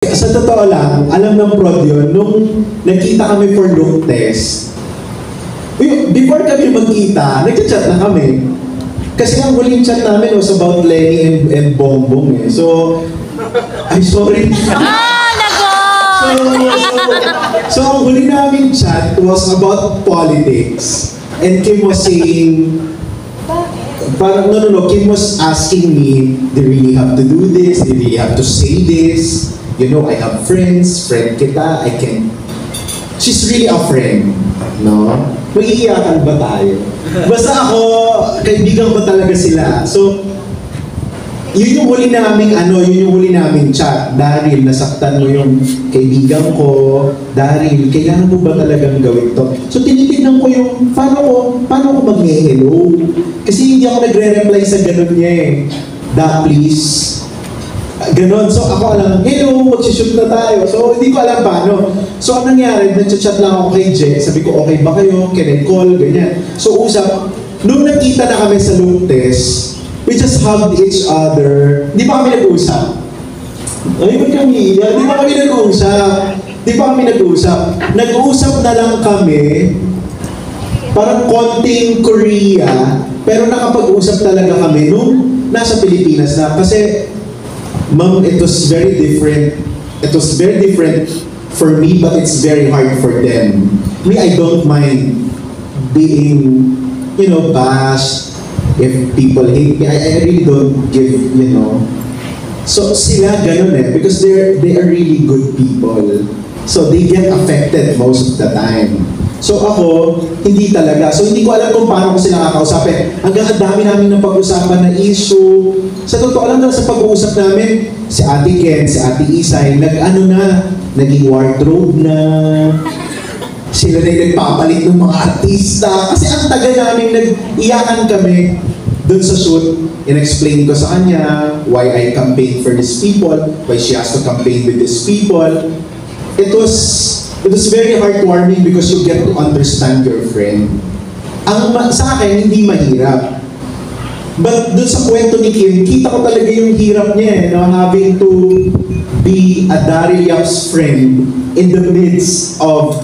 Sa totoo lang, alam ng prod yun, nung nagkita kami for look test, before kami magkita, nagchat-chat na kami. Kasi ang huling chat namin was about Lenny and Bongbong eh. So, I'm sorry. So ang huli namin chat was about politics. And Kim was saying, parang, no, Kim was asking me, do you really have to do this? Do you really have to say this? You know, I have friends, friend kita, I can... She's really a friend, no? Mag-iiyakan ba tayo? Basta ako, kaibigan ko talaga sila. So, yun yung huli naming chat. Daryl, nasaktan mo yung kaibigan ko. Daryl, kailangan mo ba talagang gawin to? So, tinitignan ko yung, paano ko mag-hello? Kasi hindi ako nagre-reply sa ganun niya eh. Please. Ganon. So, ako alam, hello, magsishoot na tayo. So, hindi ko alam paano. So, ang nangyari, nag-chat lang ako kay Je. Sabi ko, okay ba kayo? Can I call? Ganyan. So, usap. Nung nakita na kami sa look test, we just hugged each other. Di ba kami nag-uusap? Ay, ba't kami iiyak? Di ba kami nag-uusap? Nag-uusap na lang kami, parang konting Korea, pero nakapag-usap talaga kami nung nasa Pilipinas na. Kasi, ma'am, it was very different. It was very different for me, but it's very hard for them. Me, I don't mind being, bashed. If people hate me, I really don't give, So sila ganun eh, because they are really good people. So they get affected most of the time. So ako, hindi talaga. So hindi ko alam kung paano ko sila kakausapin. Hanggang ang dami namin ng pag-usapan na issue. Sa totoo lang sa pag-uusap namin, si Ate Ken, si Ate Isay, naging wardrobe na. Sila na yung nagpapalit ng mga artista. Kasi ang taga namin nag-iyakan kami dun sa shoot. In-explain ko sa kanya why I campaigned for these people, why she has to campaign with these people. It was very heartwarming because you get to understand your friend. Sa akin, hindi mahirap. But dun sa kwento ni Kim, kita ko talaga yung hirap niya having to be a Daryl Yap's friend in the midst of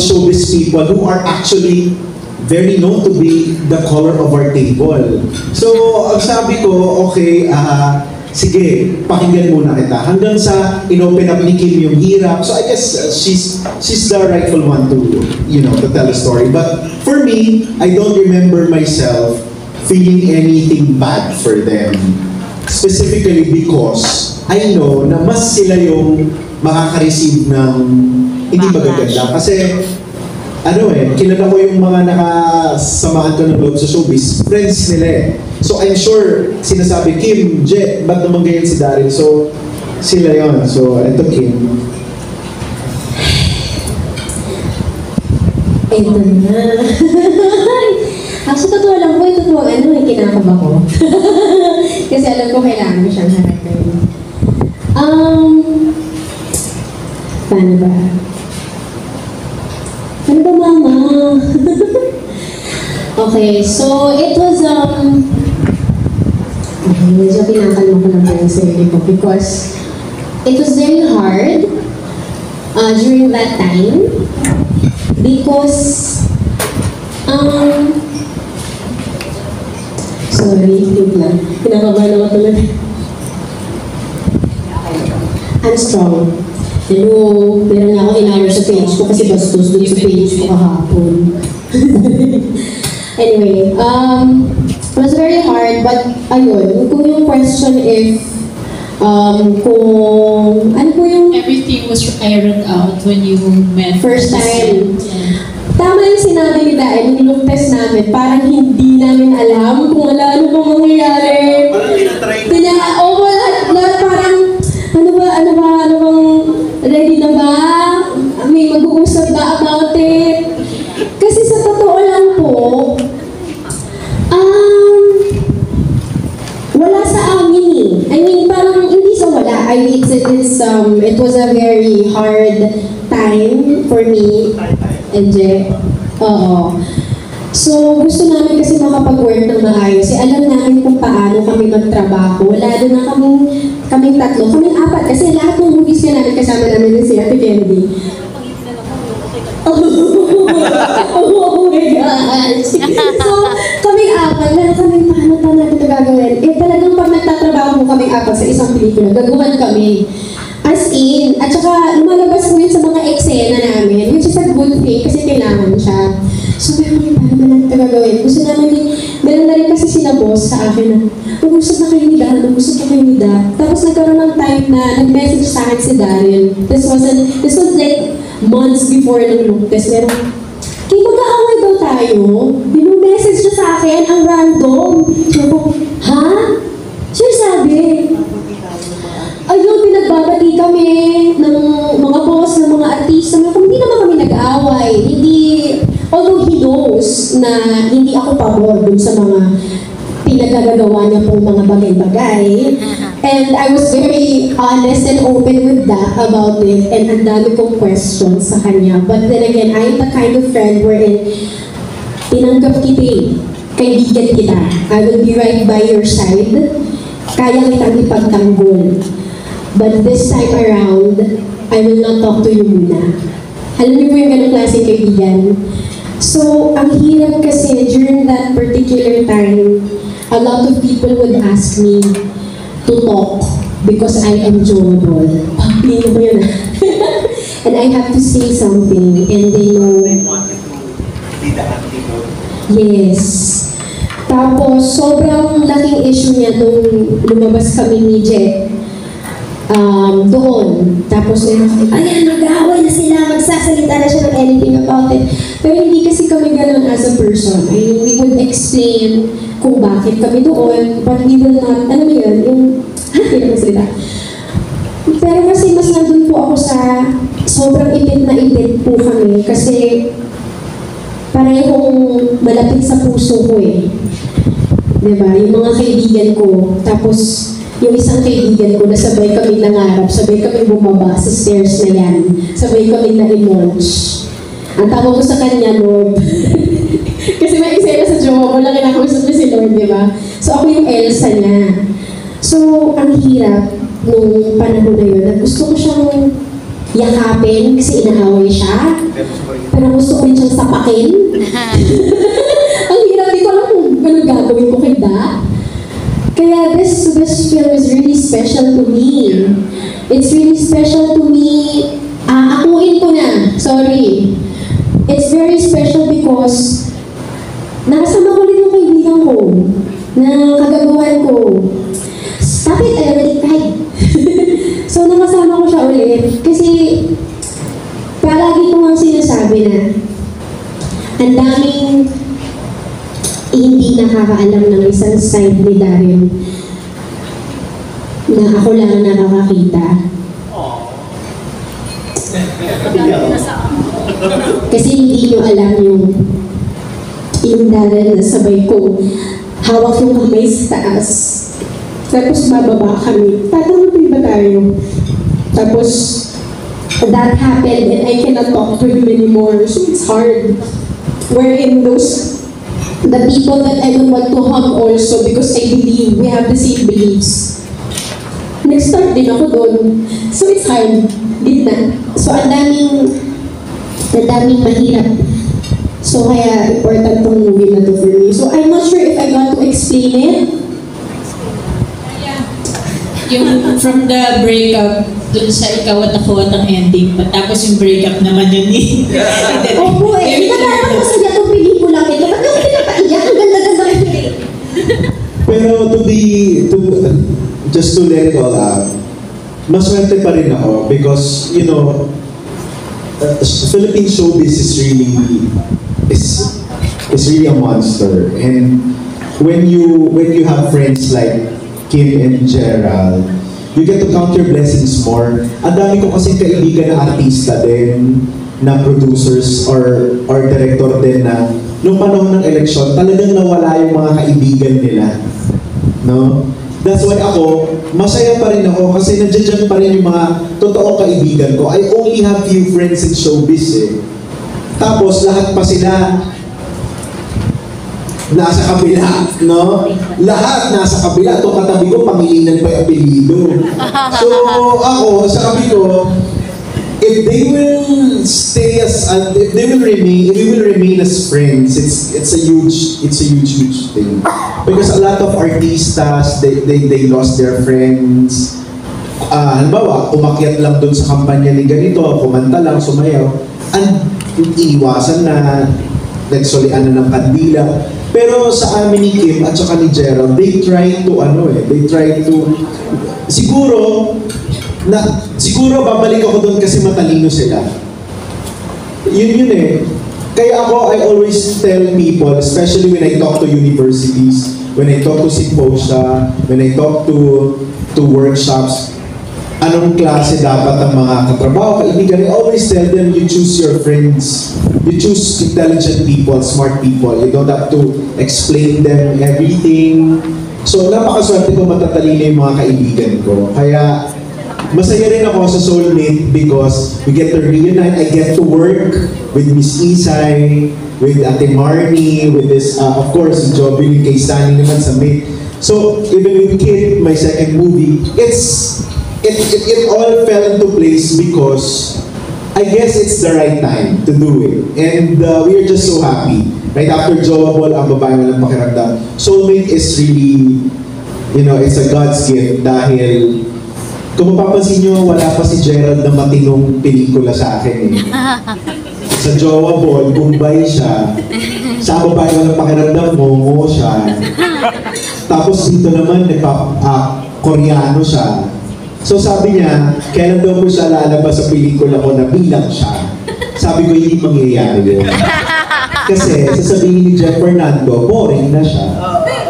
showbiz people who are actually very known to be the color of our table. So, ang sabi ko, okay, sige, pakinggan muna kita. Hanggang sa inopen up ni Kim yung hirap. So, I guess she's the rightful one to tell the story. But for me, I don't remember myself feeling anything bad for them. Specifically because I know na mas sila yung makaka-receive ng hindi magaganda. Kasi, kilala ko yung mga nakasamahan ko ng loob sa showbiz. Friends nila eh. So, I'm sure, sinasabi, Kim, Je, ba't naman ganyan si Daryl? So, sila yon. So, ito Kim. Ito na. Sa totoo lang po, kinakaba ko. Kasi alam ko kailangan ko siyang harapin. Paano ba? Ano ba, mama? Okay, so it was, medyo pinakalma ko lang yung sarili ko because it was very hard during that time because, sorry, wait lang. Pinakabahan ako talaga. I'm strong. Hello, meron nga ako in-hour sa page ko kasi bastos dun sa page ko kahapon. Anyway, it was very hard, but ayun, kung yung question if, kung, ano po yung... Everything was ironed out when you met. First time. Tama yung sinabi ni Dael, nung test namin, parang hindi namin alam kung ano bang mangyayari. Parang tinatry parang, ano bang, ready na ba? May mag-uusap ba about it? Kasi sa totoo lang po, wala sa amin eh. I mean, parang hindi sa wala. It was a very hard time for me. And Oo. So, gusto namin kasi makapag-work ng maayos. Alam namin kung paano kami magtrabaho. Wala doon na kaming tatlo. Kaming apat. Kasi lahat ng movies na namin kasama namin din si Ate Candy. Oh my gosh! So, kaming apat. Wala kaming paano natin ito gagawin. Talagang pag nagtatrabaho mo kaming apat sa isang pelikula, gaguhan kami. As in, at saka lumalabas mo yun sa mga eksena namin, which is a good thing kasi kailangan siya. So, meron paano ba natin ito gagawin? Gusto namin, meron na rin kasi sila boss sa akin na, mag-usap na kayo ni Dan, mag-usap na kayo ni Dan. Tapos nagkaroon ng time na nag-message sa akin si Daryl. This was like months before nung Lucas. Meron, kaya mag-aaway daw tayo? Yung message niya sa akin, ang random. Sabi ko, ha? Sure sabi? Ayun, pinagbabati kami ng mga boss, ng mga artista. Hindi naman kami nag-aaway. Although he knows na hindi ako pabor dun sa mga pinagagagawa niya pong mga bagay-bagay. And I was very honest and open with that about it. And ang dami kong questions sa kanya. But then again, I am the kind of friend wherein tinanggap kita eh. Kaibigan kita. I will be right by your side. Kaya kitang ipagtanggol. But this time around, I will not talk to you muna. Alam niyo po yung ganong klaseng kaibigan. So, ang hirap kasi during that particular time, a lot of people would ask me to talk because I am enjoyable. Pagpili mo yun. And I have to say something and they know. Yes. Tapos, sobrang laking issue niya nung lumabas kami ni Jet. Doon. Tapos, ayan, mag-aaway na sila, magsasalita na siya ng anything about it. Pero hindi kasi kami ganun as a person. I mean, we would explain kung bakit kami doon, but we will not, ano yun, yung, hindi na magsalita. Pero kasi mas nandun po ako sa sobrang ipit na ipit po kami kasi parehong malapit sa puso ko eh. Diba? Yung mga kaibigan ko. Tapos, yung isang kaibigan ko na sabay kami nangarap, sabay kami bumaba sa stairs na yan, sabay kami na-emerge. Ang tawag ko sa kanya, Lord. Kasi may eksena sa jowa ko lang kinakausap niya si Lord, di ba? So ako yung Elsa niya. So, ang hirap nung panahon na yun, at gusto ko siyang yakapin kasi inaaway siya. Pero gusto ko rin siyang sapakin. Ang hirap, di ko alam kung anong gagawin ko kay Da. Kaya this film is really special to me. It's really special to me. Akuin ko na. Sorry. It's very special because nakasama ko rin yung kaibigan ko na kagaguhan ko. Stop it, I already cried. So nakasama ko siya ulit. Kasi palagi ko nga sinasabi na ang daming hindi nakakaalam ng isang side ni Daryl na ako lang nakakakita. Kasi hindi nyo alam yung Daryl na sabay ko hawak yung kamay sa taas. Tapos bababa kami. Tatanggapin ba tayo? Tapos that happened and I cannot talk to him anymore. So it's hard. Wherein the people that I don't want to hug also because I believe we have the same beliefs. Nag-start din ako doon. So it's hard. Gitna. So ang daming mahirap. So kaya important tong movie na to for me. So I'm not sure if I got to explain it. Yung from the breakup, dun sa ikaw at ako at ang ending, tapos yung breakup naman yun eh. Opo eh. Hindi ka dapat masaya itong pelikula ito. Ba't yung pinapaiyak? Ang ganda-ganda kayo eh. Pero just to let it all out, maswerte pa rin ako because, you know, Philippine showbiz is really a monster. And when you have friends like Kim and Gerald, you get to count your blessings more. Ang dami ko kasi kaibigan na artista din, na producers or director din na nung panahon ng eleksyon, talagang nawala yung mga kaibigan nila. No? That's why ako, masaya pa rin ako kasi nandiyan pa rin yung mga totoong kaibigan ko. I only have few friends in showbiz eh. Tapos lahat pa sila nasa kabila, no? Lahat nasa kabila. Itong katabi ko, Pangilinan pa yung apelido. So, ako, sabi ko, if they will stay as, if they will remain, if we will remain as friends, it's a huge thing. Because a lot of artistas, they lost their friends. Halimbawa, umakyat lang doon sa kampanya ni ganito, kumanta lang, sumayaw, and iiwasan na, nagsulian na ng kandila. Pero sa amin ni Kim at saka ni Gerald, they try to siguro babalik ako doon kasi matalino sila. Yun eh. Kaya ako, I always tell people, especially when I talk to universities, when I talk to symposia, when I talk to workshops, anong klase dapat ang mga katrabaho, kaibigan, I always tell them, you choose your friends. You choose intelligent people, smart people. You don't have to explain them everything. So, napakaswerte ko matatalino yung mga kaibigan ko. Kaya, masaya rin ako sa Soulmate because we get to reunite. I get to work with Miss Isay, with Ate Marnie, with this, of course, Joby, kay Sunny naman sa Mate. So, even with Kid, my second movie, it all fell into place because I guess it's the right time to do it. And we are just so happy. Right after Jowa Ball, ang babae walang pakiramdam. Soulmate is really, it's a God's gift dahil kung mapapansin nyo, wala pa si Gerald na matinong pelikula sa akin eh. Sa Jowa Ball, Bombay siya. Sa babae walang pakiramdam, Momo siya. Tapos dito naman, Koreano siya. So sabi niya, kailan daw po siya lalabas sa pelikula ko na bilang siya? Sabi ko, hindi mangyayari yun. Kasi sasabihin ni Jeff Fernando, boring na siya.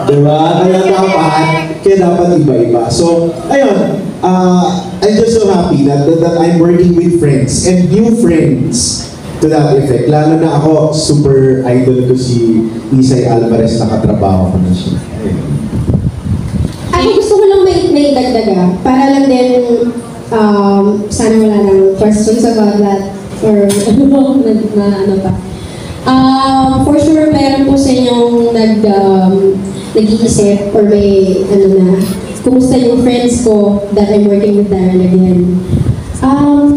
Diba? Kaya dapat iba-iba. So, ayun, I'm just so happy that I'm working with friends and new friends to that effect. Lalo na ako, super idol ko si Isay Alvarez, nakatrabaho ko na siya. Ako gusto ko lang may dagdaga para lang din sana wala nang questions about that or ano pa. For sure meron po sa inyong nag-iisip or may kumusta yung friends ko that I'm working with Daryl again.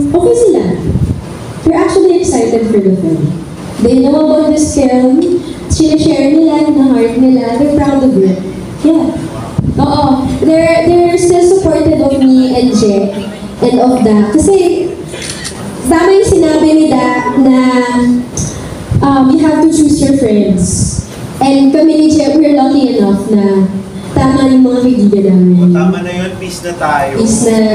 Okay sila. They're actually excited for the film. They know about this film. Sinashare nila na heart nila. They're proud of it. Yeah. Oo. They're still supportive of me and Je and of Da. Kasi tama yung sinabi ni Da na you have to choose your friends. And kami ni Je, we're lucky enough na tama yung mga kaibigan namin. Tama na yun, peace na tayo. Peace na.